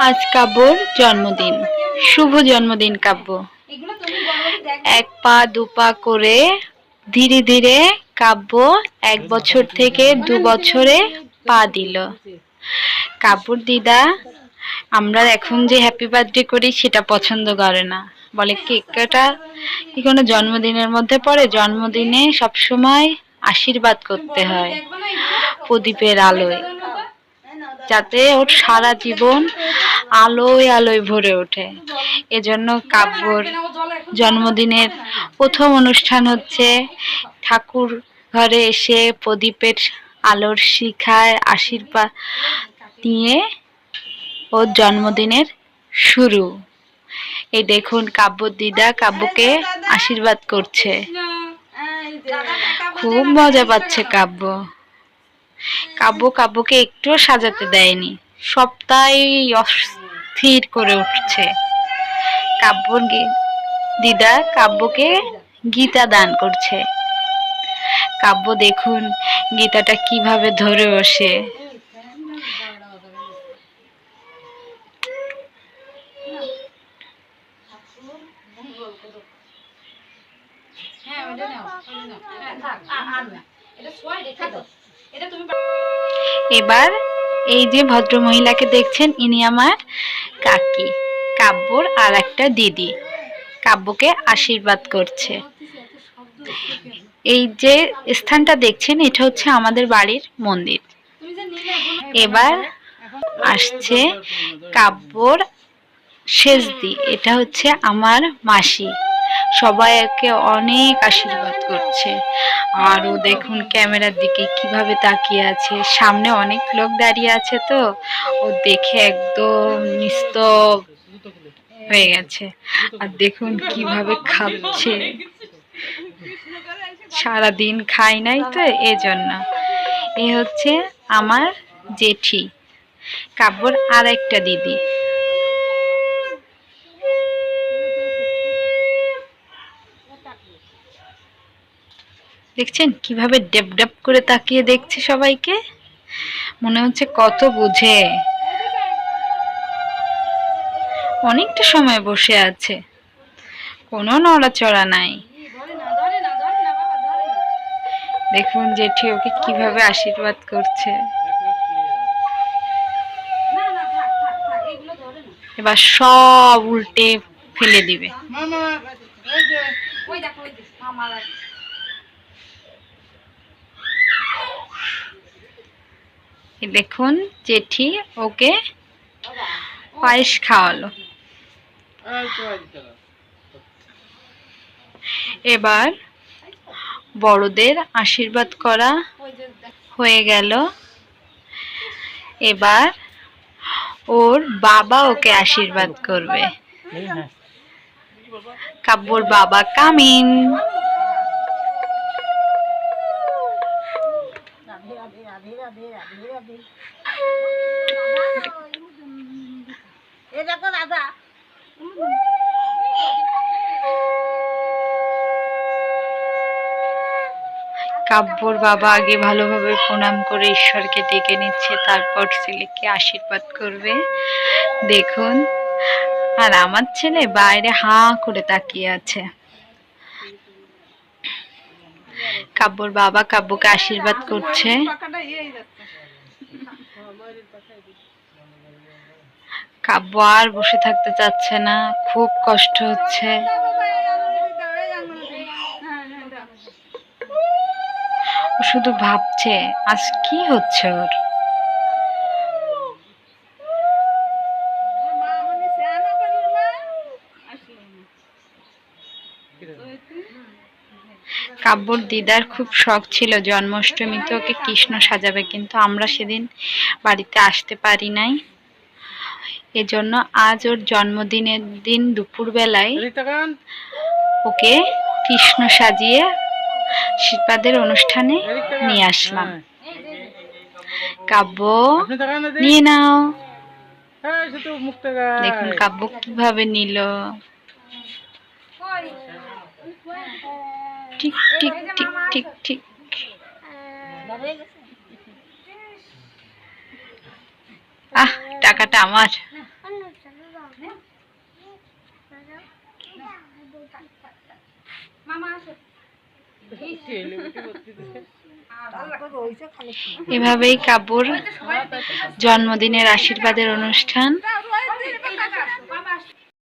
আজ কাব্যর জন্মদিন। শুভ জন্মদিন কাব্য। এক পা দুপা করে ধীরে ধীরে কাব্য 1 বছর থেকে 2 বছরে পা দিল। কাব্যর দিদা আমরা এখন যে হ্যাপি বার্থডে করি সেটা পছন্দ করে না, বলে কেক কাটা কি কোনো জন্মদিনের মধ্যে পড়ে? জন্মদিনে সবসময় আশীর্বাদ করতে হয় প্রদীপের আলোয়, যাতে ওর সারা জীবন আলোয় আলোয় ভরে ওঠে। এজন্য কাব্যর জন্মদিনের প্রথম অনুষ্ঠান হচ্ছে ঠাকুর ঘরে এসে প্রদীপের আলোর শিখায় আশীর্বাদ নিয়ে ওর জন্মদিনের শুরু। এই দেখুন কাব্যর দিদা কাব্যকে আশীর্বাদ করছে, খুব মজা পাচ্ছে কাব্য। কাব্যকে একটুও সাজাতে দেয়নি, সবটাই অস্থির করে উঠছে। কাব্যর দিদা কাব্যকে গীতা দান করছে। কাব্য দেখুন গীতাটা কিভাবে ধরে বসে। এবার এই যে ভদ্র মহিলাকে দেখছেন, ইনি আমার কাকি, কাব্যর আর একটা দিদি, কাব্যকে আশীর্বাদ করছে। এই যে স্থানটা দেখছেন এটা হচ্ছে আমাদের বাড়ির মন্দির। এবার আসছে কাব্যর সেজদি, এটা হচ্ছে আমার মাসি, সবাইকে অনেক আশীর্বাদ করছে। আর ও দেখুন ক্যামেরার দিকে কিভাবে তাকিয়ে আছে, সামনে অনেক লোক দাঁড়িয়ে আছে, তো ও দেখে একদম নিস্তব্ধ হয়ে গেছে। আর দেখুন কিভাবে খাচ্ছে, সারাদিন খাই নাই তো এজন্য। এ হচ্ছে আমার জেঠি, কাব্যর আর একটা দিদি। দেখছেন কিভাবে ডেপ ডেপ করে তাকিয়ে দেখছে সবাইকে, মনে হচ্ছে কত বুঝে। অনেকটা সময় বসে আছে, কোনো নড়াচড়া নাই। দেখুন জেঠি ওকে কিভাবে আশীর্বাদ করছে। এবার সব উল্টে ফেলে দিবে। দেখুন জেঠি ওকে পায়েস খাওয়ালো। এবার বড়দের আশীর্বাদ করা হয়ে গেল। এবার ওর বাবা ওকে আশীর্বাদ করবে। কাব্যর বাবা কামিন। কাব্যর বাবা আগে ভালোভাবে প্রণাম করে ঈশ্বরকে ডেকে নিচ্ছে, তারপর ছেলেকে আশীর্বাদ করবে। দেখুন, আর আমার ছেলে বাইরে হাঁ করে তাকিয়ে আছে। কাব্যর বাবা কাব্যকে আশীর্বাদ করছে। কাব্য আর বসে থাকতে চাচ্ছে না, খুব কষ্ট হচ্ছে। ও শুধু ভাবছে আজ কি হচ্ছে ওর। কাব্যর দিদার খুব শখ ছিল জন্মাষ্টমীতে ওকে কৃষ্ণ সাজাবে, কিন্তু আমরা সেদিন বাড়িতে আসতে পারি নাই। এজন্য আজ ওর জন্মদিনের দিন দুপুরবেলায় ওকে কৃষ্ণ সাজিয়ে আশীর্বাদের অনুষ্ঠানে নিয়ে আসলাম। কাব্য নিয়ে নাও। দেখুন কাব্য কিভাবে নিল। ঠিক ঠিক ঠিক ঠিক ঠিক। টাকাটা আমার। এভাবেই কাব্যর জন্মদিনের আশীর্বাদের অনুষ্ঠান